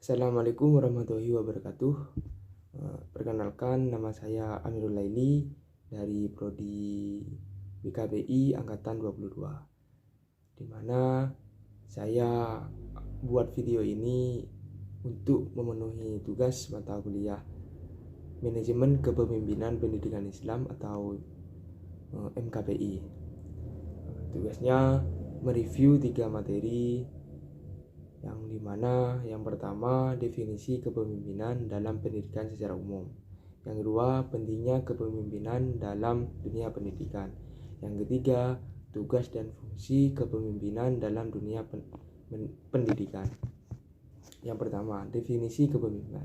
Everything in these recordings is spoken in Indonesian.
Assalamualaikum warahmatullahi wabarakatuh. Perkenalkan, nama saya Amirul Laili dari Prodi BKBI Angkatan 22, di mana saya buat video ini untuk memenuhi tugas mata kuliah Manajemen Kepemimpinan Pendidikan Islam atau MKPI. Tugasnya mereview 3 materi, yang dimana yang pertama definisi kepemimpinan dalam pendidikan secara umum, yang kedua pentingnya kepemimpinan dalam dunia pendidikan, yang ketiga tugas dan fungsi kepemimpinan dalam dunia pendidikan. Yang pertama, definisi kepemimpinan.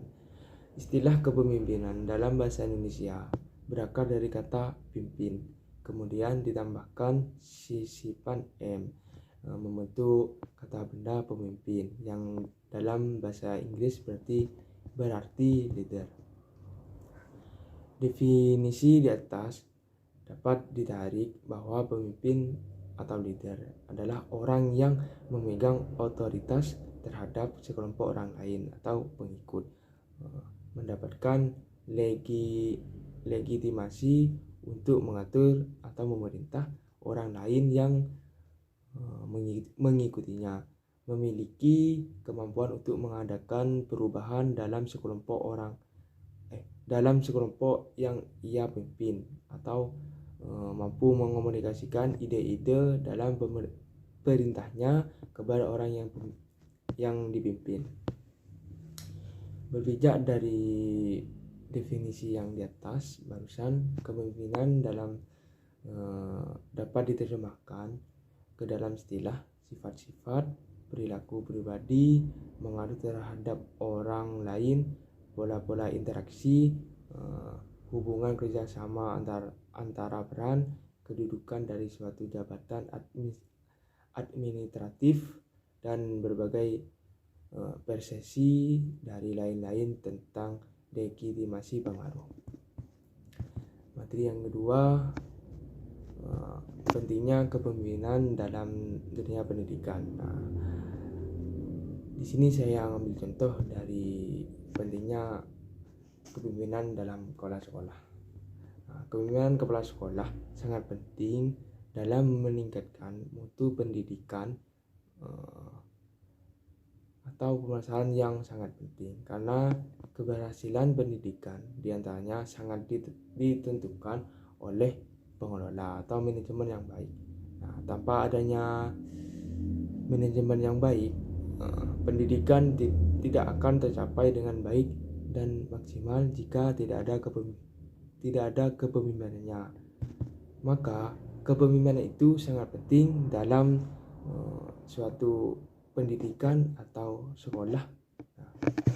Istilah kepemimpinan dalam bahasa Indonesia berakar dari kata pimpin, kemudian ditambahkan sisipan M, membentuk kata benda pemimpin, yang dalam bahasa Inggris berarti leader. Definisi di atas dapat ditarik bahwa pemimpin atau leader adalah orang yang memegang otoritas terhadap sekelompok orang lain atau pengikut, mendapatkan legitimasi untuk mengatur atau memerintah orang lain yang mengikutinya, memiliki kemampuan untuk mengadakan perubahan dalam sekelompok yang ia pimpin, atau mampu mengomunikasikan ide-ide dalam perintahnya kepada orang yang dipimpin. Berpijak dari definisi yang di atas barusan, kepemimpinan dapat diterjemahkan ke dalam istilah sifat-sifat, perilaku pribadi, mengaruh terhadap orang lain, pola-pola interaksi, hubungan kerjasama antara peran, kedudukan dari suatu jabatan administratif, dan berbagai persepsi dari lain-lain tentang legitimasi pengaruh. Materi yang kedua, pentingnya kepemimpinan dalam dunia pendidikan. Di sini saya ambil contoh dari pentingnya kepemimpinan dalam sekolah. Kepemimpinan kepala sekolah sangat penting dalam meningkatkan mutu pendidikan atau permasalahan yang sangat penting, karena keberhasilan pendidikan diantaranya sangat ditentukan oleh pengelola atau manajemen yang baik. Tanpa adanya manajemen yang baik, pendidikan tidak akan tercapai dengan baik dan maksimal jika tidak ada kepemimpinannya. Maka kepemimpinan itu sangat penting dalam suatu pendidikan atau sekolah.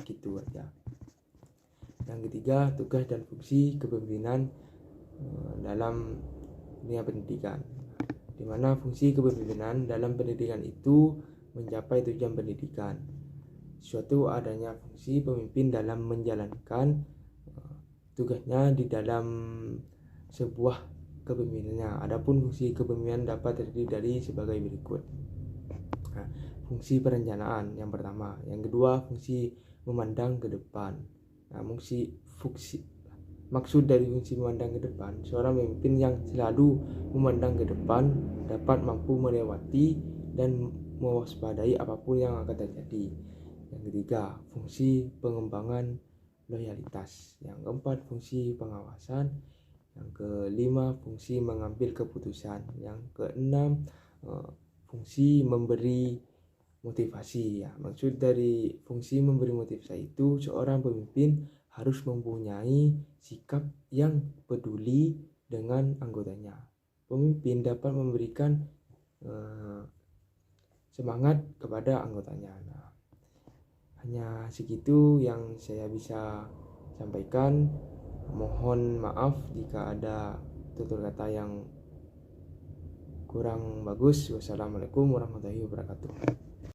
Gitu aja. Yang ketiga, tugas dan fungsi kepemimpinan dalam dunia pendidikan, di mana fungsi kepemimpinan dalam pendidikan itu mencapai tujuan pendidikan. Suatu adanya fungsi pemimpin dalam menjalankan tugasnya di dalam sebuah kepemimpinannya. Adapun fungsi kepemimpinan dapat terdiri dari sebagai berikut. Fungsi perencanaan yang pertama, yang kedua fungsi memandang ke depan. Maksud dari fungsi memandang ke depan, seorang pemimpin yang selalu memandang ke depan dapat mampu melewati dan mewaspadai apapun yang akan terjadi. Yang ketiga, fungsi pengembangan loyalitas. Yang keempat, fungsi pengawasan. Yang kelima, fungsi mengambil keputusan. Yang keenam, fungsi memberi motivasi. Maksud dari fungsi memberi motivasi itu, seorang pemimpin harus mempunyai sikap yang peduli dengan anggotanya. Pemimpin dapat memberikan semangat kepada anggotanya. Hanya segitu yang saya bisa sampaikan. Mohon maaf jika ada tutur kata yang kurang bagus. Wassalamualaikum warahmatullahi wabarakatuh.